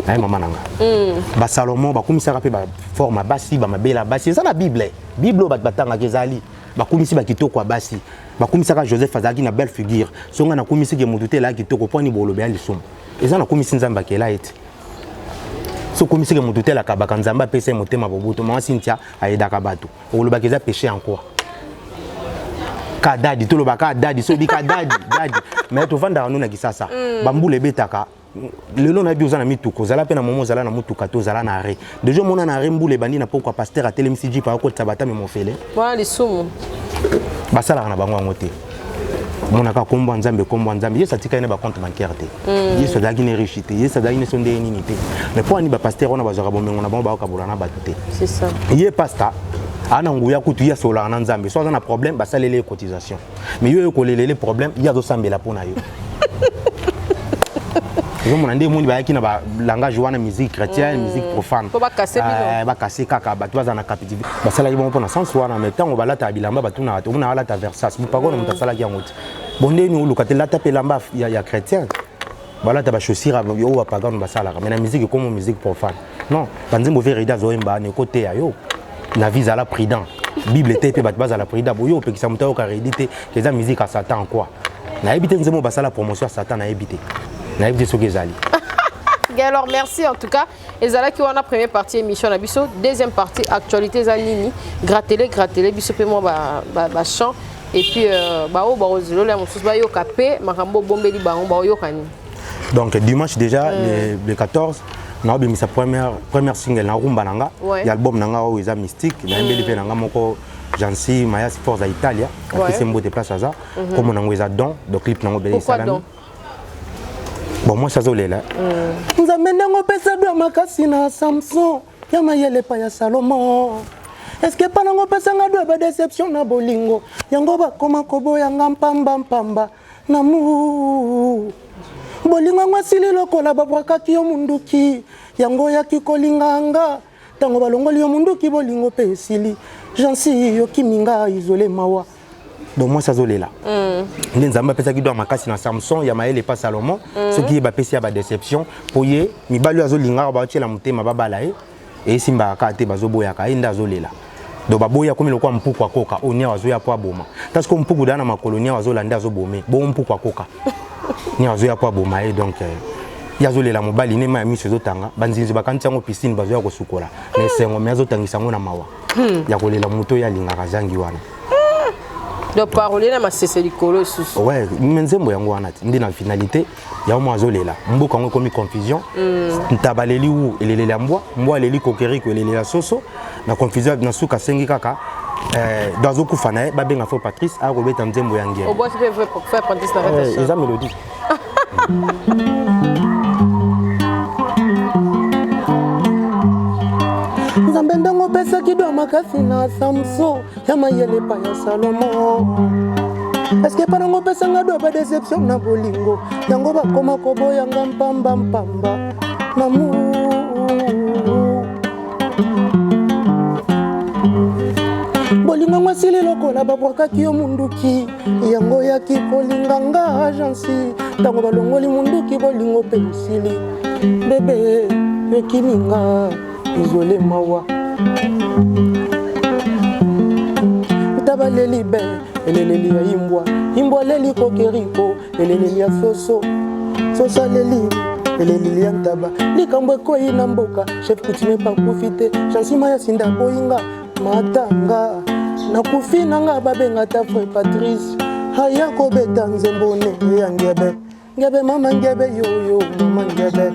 Ay mama nanga ba Salomon ba komisa ka pe ba forma basi ba mabela basi ça na bible ba batanga kezali ba komisi ba kitoko basi ba komisa ka Joseph azaki na belle figure songa na komisi ke mutute la kitoko poni bolobe ya lisumu eza na komisi nzamba kela ete so komisi ke mutute la kabaka nzamba pesa motema bobuto mwa Cynthia ayedaka bato oloba keza péché encore kadadi to loba kadadi so bi kadadi mais to vanda no na kisasa bambule betaka lelo na biozana mituko zala pe na momo zala na mutuka to zala na arrêt déjà mona na rembule bandi na pourquoi pasteur a telemisi jipa ko tsabata me mofele voilà les sumu basala na bango ngote monaka kombo nzambe ye satika ina ba compte bancaire te ye so dagi ne riche te ye so dagi ne sonde nini te mais pour ani ba pasteur on ba zora bomengo na ba ka bolana ba te c'est ça ye pasteur ana nguya kutu ya sola na nzambe so na problème ba salele cotisation mais yo ko lelele problème ya do sambela pona yo yo mon ande mundi ba yaki na ba langage wana musique chrétienne musique profane ko ba casser bino ba casser kaka ba toza na captivité ba sala yi bon pona sans wana mais tant on ba lata bilamba ba tuna to na lata versas bu pago na mutasala ki ngoti bonde ni uluka te lata pe lamba ya chrétien ba lata ba chaussure yo ba pagan ba sala mais la musique comme musique profane non banzimbo verida zo emba ne côté ya yo na vise à la prudent bible était pe ba base à la prudent boyo pe ki sa mutayo ka rédité que za musique à satan quoi na ebité nzemo ba sala promotion à satan na ebité na ebité so kezali. Alors merci en tout cas. Et là qui on a première partie émission na biso, deuxième partie actualité za nini, gratter biso pe moi ba chant et puis ba o ba ozelo la mosusu ba yo kapé makambo bombeli bango ba yo kani. Donc dimanche déjà le 14 na obi sa première single na rumba nanga, il y a album nanga o eza mystique, na mbeli pe nanga moko Jansi Maya Forza Italia, qui s'est mbote place à ça, comme on a don, le clip nango beli salami. Bon moi ça zolela. Nzambe nango pesa do makasi na Samson, ya mayele pa ya Salomon. Est-ce que pas nango pesa nga ba déception na bolingo, yango ba koma kobo yanga mpamba na mu. Bolingo ngwasili lokola babwaka ki yo munduki, yango ya kikolinganga, tango balongoli yo munduki bolingo pe esili. Jansi yo kiminga isolé mawa. Donc moi ça zolela. Nzamba pesa ki do makasi na Samson ya maele pa Salomon, ce qui ba pesa ba déception pour ye mi balu azolinga ba tiela mutema babala et simba ka te bazoboya ka inda zolela. Donc baboya comme lokwa mpuku akoka onia wazoya po aboma. Parce que mpuku dana makolonia wazolanda azobome. Bo mpuku akoka. Ni wazoya po aboma et donc yazolela mobali ne ma miso zotanga banzinzi bakanti yango piscine bazoya ko sukola. Mais sengo me azotangisa ngo na mawa. Ya kolela muto ya linga kazangi wana. Donc parler na masese likolo susu. Ouais, menzembo yango wana ndi na finalité ya mo azolela. Mboka ngo komi confusion. Ntabaleli ou elele mbwa, mbwa leli kokeri ko elele la soso. Na confusion na suka sengi kaka dozo kufana ba benga fo Patrice a robeta nzembo yangia. Au bois tu peux faire Patrice na rete. Eza mélodie. Nzambe ndango pesa kido makasi na Samson, ya mayele pa ya Salomon. Est-ce que pas ngo pesa nga do ba déception na bolingo, yango ba koma kobo yanga mpamba na mu. Bolingo ngwasili lokola babwaka ki yo munduki, yango ya kikolinganga agency, tango balongoli munduki bolingo pe esili. Bébé yo kiminga isolé mawa. Tabaleli be eleleli ya imbwa leli kokeriko eleleli ya soso leli eleleli ya ntaba likambo ekoyi na mboka chef coutumier pa kufite chansima ya sinda boyinga matanga nakufi nanga babenga ta frère Patrice haya kobeta nzembo ne ya ngebe mama ngebe yo mama ngebe.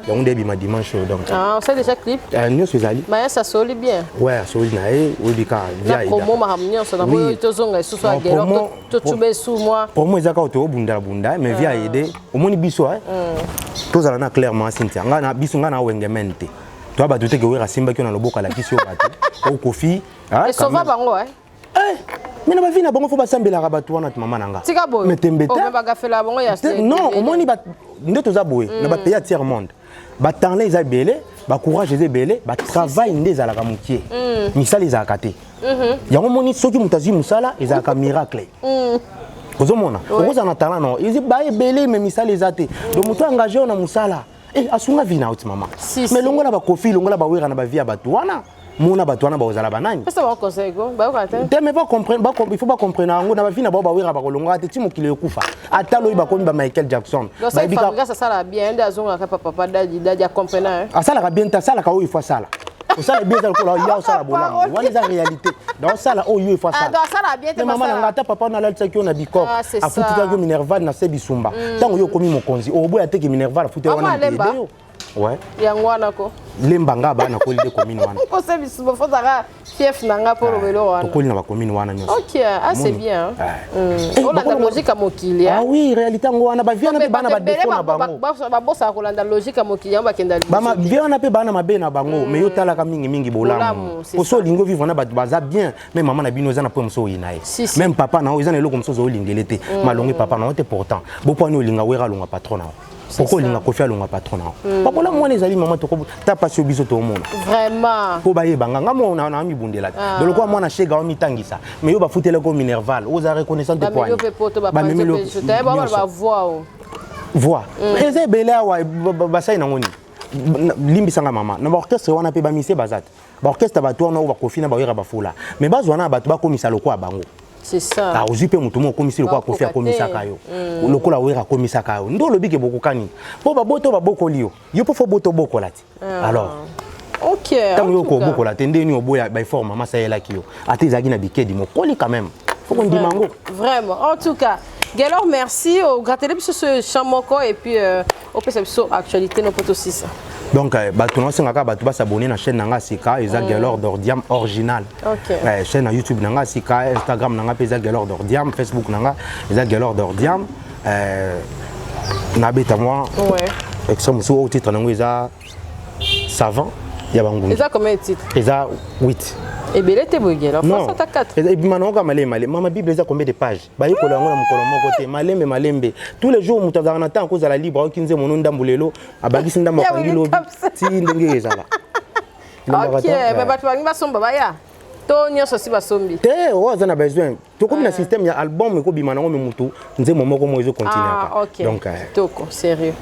Donc début ma dimanche donc. Ah, on sait déjà clip. Nous c'est ali. Mais ça soli bien. Ouais, soli na odika via. Promo ma hamnia ça na boyo tozonga susu a gelo to tube sous moi. Pour moi ezaka to bunda mais via aider au moni biso tozala na clairement Cynthia ngana biso ngana wengemente. Toi ba douter que wera simba ki na loboka la biso bato. Au kofi. Et ça va bango mais na ba vina bango fo ba sambela rabatu wana mama nanga. Tika boyo. Mais tembeta. On ba gafela bango ya. Non, au moni ba ndeto za boye na ba pays à tiers monde. Ba temps les a belé, ba courage les belé, ba travail ndé za la kamukie. Misala les a katé. Yango moni soki mutazi musala les a ka miracle. Ozomona, oza na talent non, ils ba belé mais misala les a té. Donc muto engagé na musala. Asunga vina out mama. Mais longola ba kofi, longola ba wera na ba via batuana. Mona batuana ba ozala banani. Ça va conseil go, ba okate. Mais pas comprendre, il faut pas comprendre ngo na ba vina ba wera ba kolonga té timo kile kufa. Atalo iba komi ba Michael Jackson. Ba bika ça sala bien, nda zonga ka papa dadi comprendre. Ah ça la bien ta sala ka o il faut sala. Ça la bien ça ko la ya sala bola. Wala za réalité. Dans sala o il faut sala. Ah ça la bien te maman ngata papa na la tsaki on a bikok. Afutuka yo Minerval na Sebisumba. Tango yo komi mokonzi. O boya teke Minerval afutuka wana ndede yo. Ouais. Yangwana ko. Lembanga ba na ko le commune wana. Ko se bisimo fo zaka fief nanga pour le wana. To ko na ba commune wana nyonso. OK, ah c'est bien. On a la logique à mokili. Ah oui, réalité ngwana ba viana pe bana ba défaut na bango. Ba bossa ko landa logique à mokili ba kenda. Ba ma viana pe bana mabe na bango, mais yo tala ka mingi bolamu. Ko so lingo vivre na ba baza bien, même maman na bino za na po mso yinae. Même papa na o za na eloko mso zo lingelete. Malongi papa na ote pourtant. Bo po ni linga wera longa patron na. Pourquoi il a confié à l'on patron? Pourquoi la moi les amis maman t'as pas sur biso tout le monde. Vraiment. Pour bailler banga moi on a mis bondé là. De le quoi moi na chez gars mi tangisa. Mais yo ba foutre le comme minerval. Aux a reconnaissance de point. Ba mais je t'ai ba voix. Voix. Mais c'est belé wa ba ça ina ngoni. Limbi sanga mama. Na orchestre wana pe ba mise bazat. Ba orchestre ba tourna ba kofina ba yera ba fula. Mais bazwana ba ba komisa lo kwa bango. C'est ça. Ah, ozipe mutumo komisi lokwa kofi akomisa kayo. Lokola wera komisa kayo. Ndo lobike bokukani. Po ba boto ba bokolio. Yo po fo boto bokolati. Alors. OK. Tant yo ko bokolati ndeni oboya ba forme mama sayela kiyo. Atizaki na bikedi mo koli quand même. Faut qu'on dimango. Vraiment. En tout cas, Gaylor merci au gratté sur ce chamoko et puis au perception actualité no poto 6. Donc bato na senga ka bato ba s'abonner na chaîne nanga sika eza Gaylor d'Ordiam original. OK. Chaîne na YouTube nanga sika, Instagram nanga peza Gaylor d'Ordiam, Facebook nanga eza Gaylor d'Ordiam. Na beta moi. Ouais. Exemple sur au titre nango eza savant ya bangungi. Eza combien de titres? Eza 8. Et bien, était beau, là. Non, 4. Et puis maintenant, on malé. Maman Bible, ça combien de pages? Bah, il faut la rendre mon côté. Malembe. Tous les jours, nous t'avons attend cause à la libre, qui nous est mon nom d'ambulelo, à Bagissinda Mokangilo. Si, n'engagez ça là. OK, mais bah, tu vas pas somber, bah, ya. Tonio, ça, c'est pas somber. Eh, on a besoin. Tout comme le système, il y a album, mais comme Bimano, mais Moutou, nous avons moment comment ils continuent. Ah, OK. Donc, Toko, sérieux.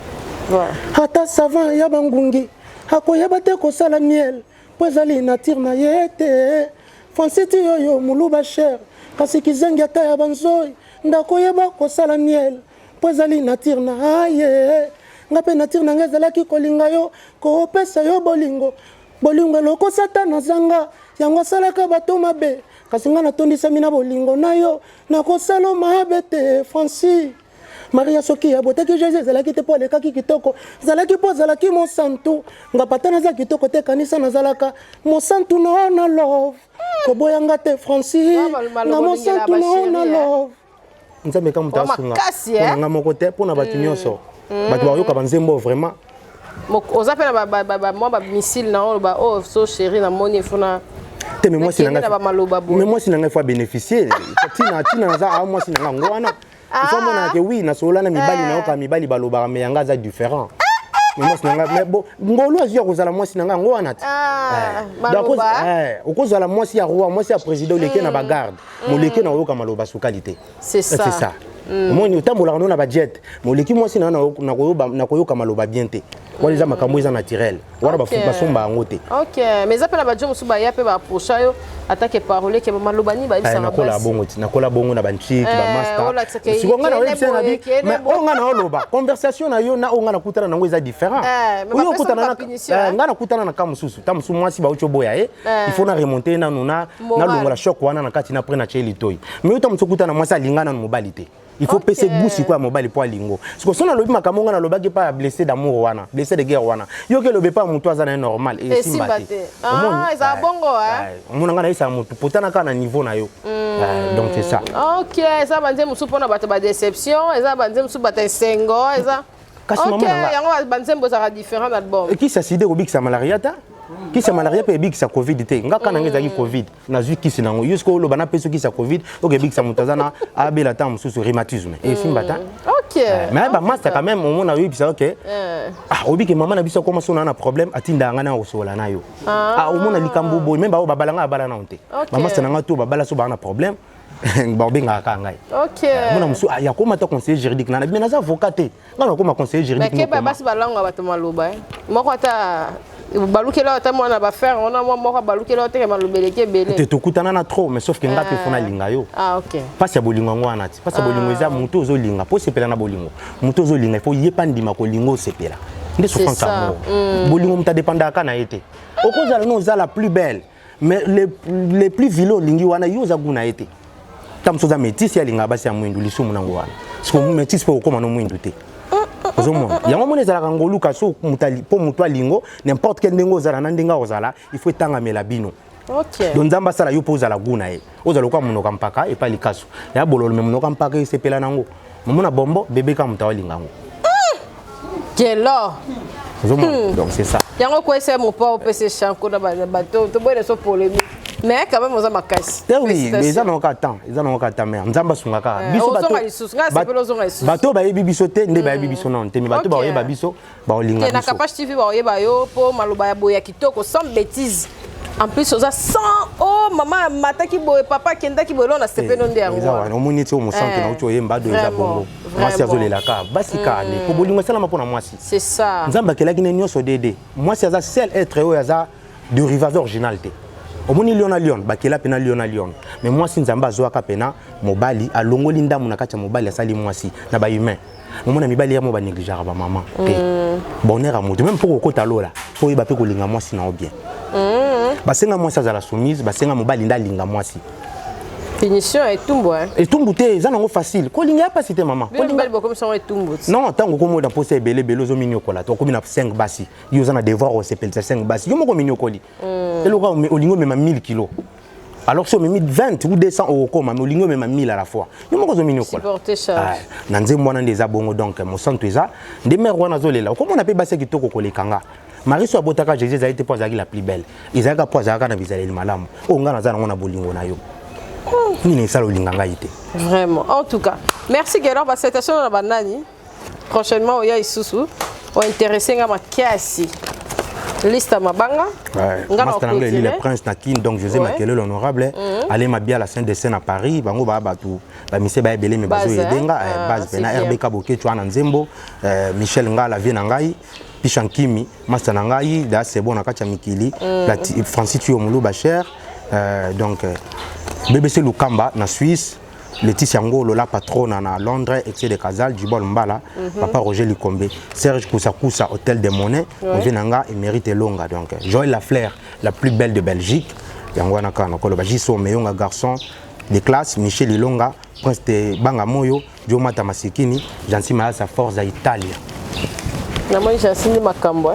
Voilà. Hata savant, ya bangungi. Hako yabate ko sala miel. Pozali nature na yete Franciti yoyo muluba cher kasi kizangi ata ya banzoi ndako yeba ko sala miel pozali nature na aye ngape nature na ngezala ki kolinga yo ko pesa yo bolingo loko satana zanga yango salaka bato mabe kasi ngana tondisa mina bolingo na yo na ko sala mabe te Franci Maria soki ya botaki Jésus zalaki te po lekaki kitoko zalaki po zalaki mo santu ngapata za kitoko te kanisa na zalaka mo santu na love ko boyanga te Franci na mo santu na love nzambe ka muta sunga nga moko te pona batu nyonso batu ba yoka banzembo vraiment oza pe na moi ba missile na ba oh so chérie na moni fona te mais moi si nanga faut bénéficier tina za moi si nanga ngwana il faut que oui, na sola na mibali na oka mibali baloba mais yanga za différent. Moi sinanga mais bon ngolo azio kozala moi sinanga ngwana ti. Donc okozala moi si ya roi, moi si ya président leke na bagarde. Moleke na oka maloba sous qualité. C'est ça. C'est ça. Moi ni utambola na budget. Moleki moi sinanga na koyoka maloba bien te. Wala za makambo eza naturel. Wala ba fuka somba ngote. OK, mais appela ba jomo suba ya pe ba approcha yo attaque parole ke ba malobani ba bisa na kola bongo ti na kola bongo na banchiki ba master. Sikonga na website na bi mais onga na oloba conversation na yo na onga na kutana nango eza différent. Oyo kutana na ngana kutana na kamususu tamusu mwasi ba ucho boya il faut na remonter na nuna na longola choc wana na kati na prena cheli toy. Mais yo tamusu kutana mwasi alingana na mobilité. Il faut passer goussi quoi mobile pour lingo. Parce que si on a lobi makamonga na lobaki pas blessé d'amour wana, blessé de guerre wana. Yo ke lobe pas mutu azana normal et simbate. Ah, ça bongo hein. On nga na isa mutu potana ka na niveau na yo. Donc c'est ça. OK, ça banze musu pona bata ba déception, ça banze musu bata sengo, ça. OK, yango banze mboza ka différent album. Et qui s'asside au big sa malariata? Qui sa malaria pe big sa covid te nga kana ngeza ki covid na zui kisi nango yusko lo bana peso ki sa covid ok big sa mutazana abela tam sous rhumatisme et simbata OK mais ba master quand même on a eu ça OK obi ke mama na biso comment son na problème atinda ngana osola na yo o mona likambo boy même ba balanga bala na onte ba master nga to ba bala so ba na problème ba benga ka ngai OK mona musu ya koma ta conseiller juridique na mais na avocat te ngana koma conseiller juridique mais ke ba basi balanga ba to maloba moko ata balukela ata mwana ba faire on a moko balukela ata malobeleke belé te tokutana na trop mais sauf que ngate fona linga yo OK pas ya bolingo ngwana ti pas ya bolingo eza muto zo linga po sepela na bolingo muto zo linga il faut yepa ndima ko lingo sepela nde souffrance amour bolingo muta dépenda kana ete okozala no za la plus belle mais les plus vilains lingi wana yo za guna ete tamso za métis ya linga basi ya mwindu lisumu nango wana parce que métis po koma no mwindu te ozomona yango mona ezalaka ngoluka so po moto alingo n'importe quel ndenge ozala na ndenge ozala il faut etangamela bino. Ok. Donc nzamba sala yo po ozala guna ye ozala kwa monoka mpaka epa likaso ya bololo me monoka mpaka esepela nango momona bombo bébé ka moto alinga ngo Gelo. Donc c'est ça. Yango ko ese mo pa opese chanko na bato to boye so polémique. Mais quand même oza makasi. Oui, mais ils en ont qu'à temps, mais nzamba sungaka. Biso bato ba yebi biso te nde ba yebi biso non te mais bato ba yeba biso ba olinga biso. Na Capache TV ba yeba yo po maloba ya boya kitoko sans bêtise. En plus oza sans oh maman mataki boye papa kenda ki boye na sepe non de yango. Eza on moni ti o mosanke na uto yemba do eza bongo. Mwasi azolelaka basika ne ko bolingo sala mapona mwasi. C'est ça. Nzamba kelaki ne nyonso dede. Mwasi aza seul être oyo aza de rivage originalité. Omoni lion na lion bakela pena lion na lion mais moi si nzamba azwaka pena mobali alongoli ndamu na kati ya mobali asali mwasi na ba humain momona mibali ya mo ba négligeara ba maman bonheur à moto même pour ko talola po yeba pe ko linga mwasi na bien basenga mwasi azala soumise basenga mobali ndalinga mwasi finition et tumbo hein et tumbo te za nango facile ko linga pas cité maman ko linga comme ça et tumbo non tango ko mo da poser belé belozo minyo kola to ko mina 5 basi yo za na devoir o sepel 5 basi yo mo ko minyo koli et le gars olingo même 1000 kilos alors si on met 20 ou 200 euros comme mais olingo même 1000 à la fois yo mo ko zo minyo kola supporter charge na nzembo na ndeza bongo donc mo santo eza nde mère wana zolela comme on appelle basi kitoko kolekanga Mariso abotaka Jésus a été posé la plus belle izaka posé na bizaleli malamu o ngana za na bolingo na yo. Vraiment. En tout cas, merci Gelo. Bah, cette station na banani. Prochainement, il y a Isusu. On intéressé à ma kiasi. Liste à ma banga. Ouais. Le prince Nakin, donc José Makele l'honorable. Allez ma bien la scène de scène à Paris. Bango ba tout. Ba Michel ba belé me bazo yedenga. Base pena RBK Boké tu en Nzembo. Michel Nga la vie nangai. Pichankimi. Master nangai. Da c'est bon na kacha Mikili. Francis Tuomulu Bacher. Donc BBC Lukamba na Suisse, Laetitia Ngolo la patronne na Londres, excès de Casal, Djibol Mbala, Papa Roger Likombe, Serge Koussakoussa, Hôtel des Monnaies, Venanga et Mérite Longa. Donc Joël Lafleur, la plus belle de Belgique, Yangwana Kana Kolobajiso, Meyonga garçon de classe, Michel Ilonga, Prince de Bangamoyo, Diomata Masikini, Jansi Maasa Forza Italia. Namoni Jansi Makambo.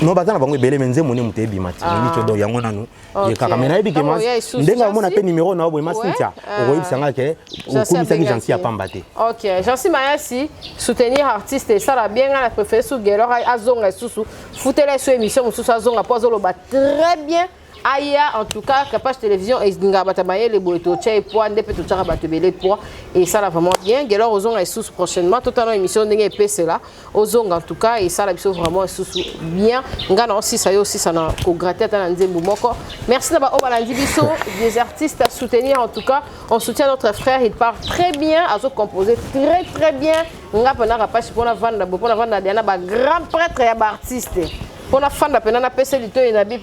Non bazana bango belé menze moni muté bimati ni to do yango nanu ye kaka mena ebi ke mas ndenga mona pe numéro na boy masintia o yibisanga ke o kumisa ki Jansi apambate. OK, Jansi Mayasi soutenir artiste et ça la bien la préférée sous Gelo azonga susu foutela sur émission mususu azonga pozo loba très bien. Aya en tout cas Capache télévision et Ngabatabaye les boeto tché poids ndé tout ça batebele poids et ça là vraiment bien Gelo ozonga et sous prochainement totalement émission ndenge PC là ozonga en tout cas et ça là biso vraiment sous bien ngana aussi ça yo aussi ça na ko gratter ta nzembo moko merci d'abord au balandi biso des artistes à soutenir en tout cas on soutient notre frère il parle très bien à se composer très bien ngapana Capache pour la vendre Diana ba grand prêtre ya ba artiste. Pour la fin de la peine, on a passé du temps et on a dit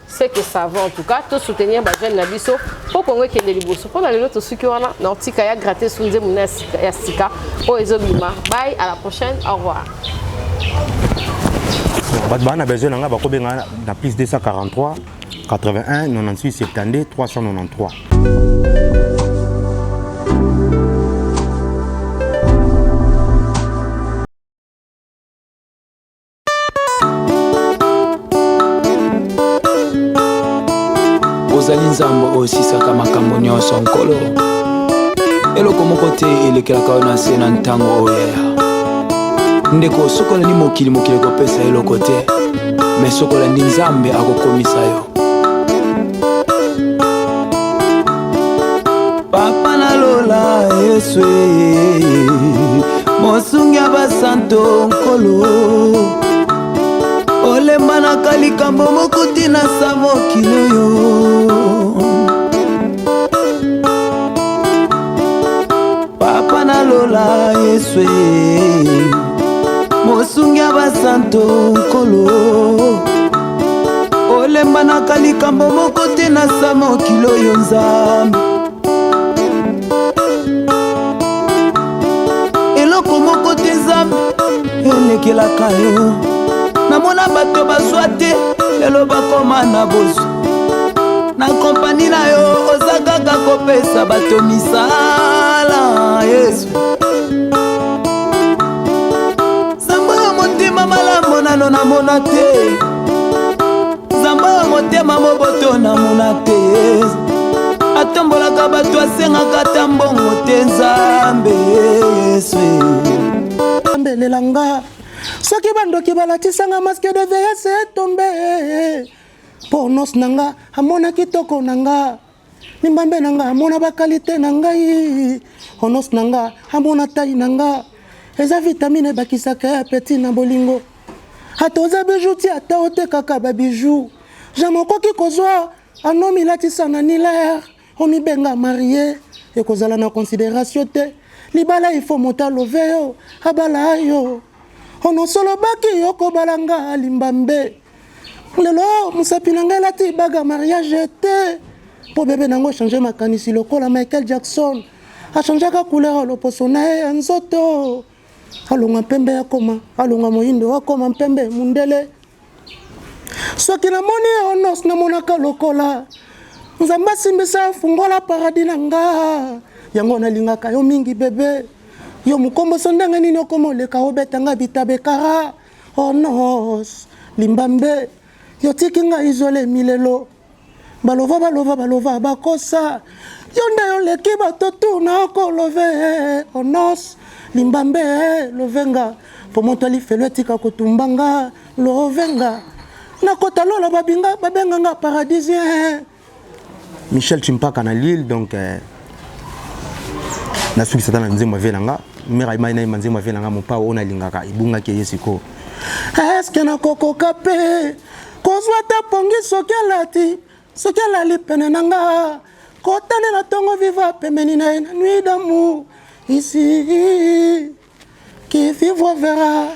c'est que ça va en tout cas. Tout soutenir les jeunes Nabiso pour qu'on ait des libres. Pour les autres, ceux qui ont un tika ya gratter sous les monnaies ya sika. Oh ezobima. Bye, à la prochaine. Au revoir. On a besoin de plus 243 81 96 72 393. ozali nzambo osisaka makambo nyonso nkolo eloko moko te elekelaka yo na se na ntango oyeya ndeko sokola ni mokili kopesa eloko te me sokola ndi nzambe akokomisa yo papa nalola yesu mosungi ya basanto nkolo olemba na kalikambo moko tina savo kilo yo papa nalola yesu mosungi ya basanto nkolo olemba na kalikambo moko tina savo kilo yo nzambe eloko moko te nzambe elekelaka yo namona bato bazwa te lelo bakoma na bozwa na kompani na yo oza kaka kopesa bato misala yesu malamu nano namona te zamba ya motema moboto namona te atombolaka bato asengaka ata mbongo te nzambe yesu ambelelanga soki bandoki balatisanga maske de veyese etombe mpo nos na nga amona kitoko na nga limbambe na nga amona bakalite na ngai onos na nga amona tai na nga eza vitamine ebakisaka ya peti na bolingo ata oza bijou ti ata otekaka babijou jamai okoki kozwa ano milatisa na nilaire omibenga marie ekozala na considération te libala ifo moto alove yo abala yo onosolobaki yo kobalanga limbambe lelo mosapi na ngai elati baga mariage te mpo bebe nango echange makanisi lokola Michael Jackson achangeaka couleur loposo na ye ya nzoto alonga mpembe akoma alonga moyindo akoma mpembe mundele soki namoni onos namonaka lokola nzambe asimbisa fungola paradis na nga yango nalingaka yo mingi bebe yo mukomboso ndenge nini okoma oleka obetanga bitabekara onos limbambe yo tiki nga izole milelo balova bakosa yo nde yoleki bato tuna okolove onos limbambe lovenga po moto alifelo etika kotumbanga lovenga nakota lola babenganga paradisien Michel Chimpaka na Lille donc nasukisata na nzembo avelanga mera imaina manzembo avelanga mopa ona lingaka ibunga ke yesiko eske nakokoka pe kozwa ta pongi soki alali pene na nga kotane na ntongo viva pembeni na ye na nuit d'amour ici qui vivre verra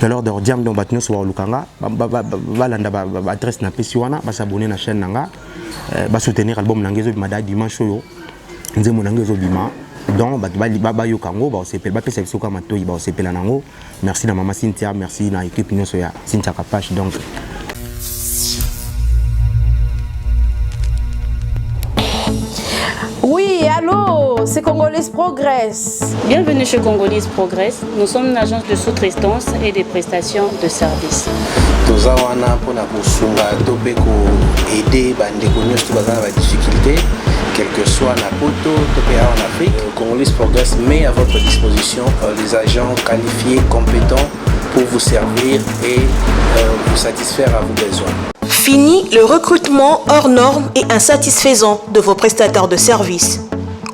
alors d'ordiam donc batno so lukanga balanda ba adresse na pesi wana ba s'abonner na chaîne nanga ba soutenir album nangezo bimada dimanche yo nzemo nangezo bima donc ba yo kango ba sepel ba pesa biso kama toyi ba sepela nango merci na mama Cynthia merci na équipe nyonso ya Cynthia Kapache donc Oui, allô, c'est Congolese Progress. Bienvenue chez Congolese Progress. Nous sommes une agence de sous-traitance et des prestations de services. Nous avons aider les difficultés, quel que soit la poto, en Afrique. Congolese Progress met à votre disposition les agents qualifiés, compétents pour vous servir et vous satisfaire à vos besoins. Fini le recrutement hors normes et insatisfaisant de vos prestataires de services.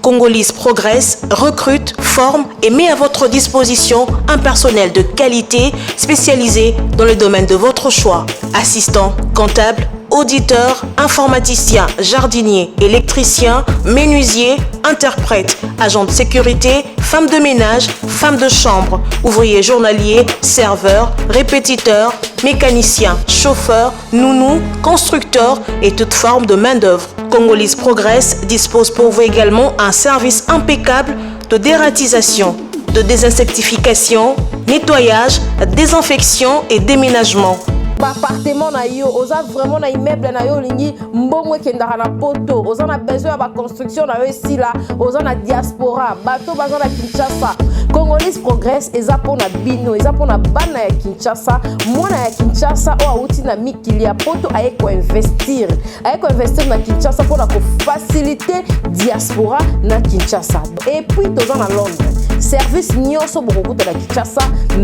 Congolese Progress recrute, forme et met à votre disposition un personnel de qualité spécialisé dans le domaine de votre choix. Assistant, comptable, auditeur, informaticien, jardinier, électricien, menuisier, interprète, agent de sécurité, femme de ménage, femme de chambre, ouvrier journalier, serveur, répétiteur, mécanicien, chauffeur, nounou, constructeur et toute forme de main-d'œuvre. Congolese Progress dispose pour vous également un service impeccable de dératisation, de désinsectification, nettoyage, désinfection et déménagement. Appartement na yo, oza vraiment na immeuble na yo lingi mbongo kendaka na poto, oza na besoin ya construction na yo ici là, oza na diaspora, bato baza na Kinshasa. Congolese Progress eza pona bino, eza pona bana ya Kinshasa, mwana ya Kinshasa o auti na mikili ya poto aye ko investir na Kinshasa pona ko faciliter diaspora na Kinshasa. Et puis toza na Londres. Service nyonso bokokuta na Kinshasa,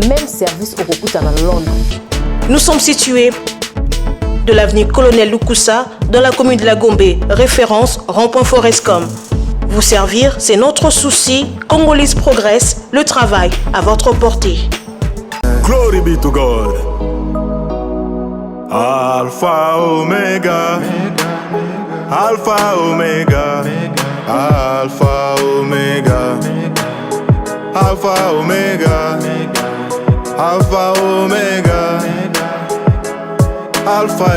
même service bokokuta na Londres. Nous sommes situés de l'avenue Colonel Lukusa dans la commune de la Gombe, référence rond-point Forescom. Vous servir, c'est notre souci. Congolese Progress, le travail à votre portée. Glory be to God. Alpha Omega. Alpha Omega. Alpha Omega. Alpha Omega. Alpha Omega. Alpha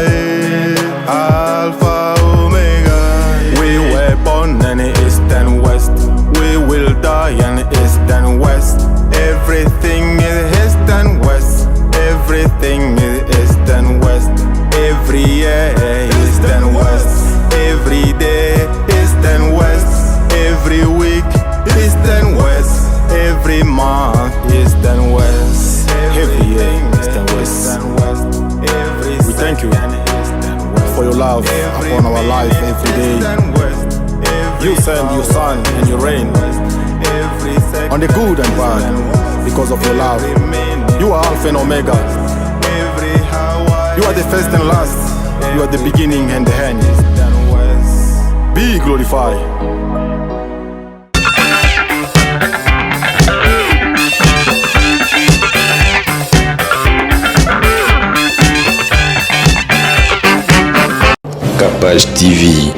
Alpha Omega. We were born in the east and west. We will die in the east and west. Everything is east and west. Everything is east and west. Every year east and west. Every day east and west. Every week east and west. Every month east and west. love upon our life every day. You send your sun and your rain on the good and bad because of your love. You are Alpha and Omega. You are the first and last. You are the beginning and the end. Be glorified. Capage TV.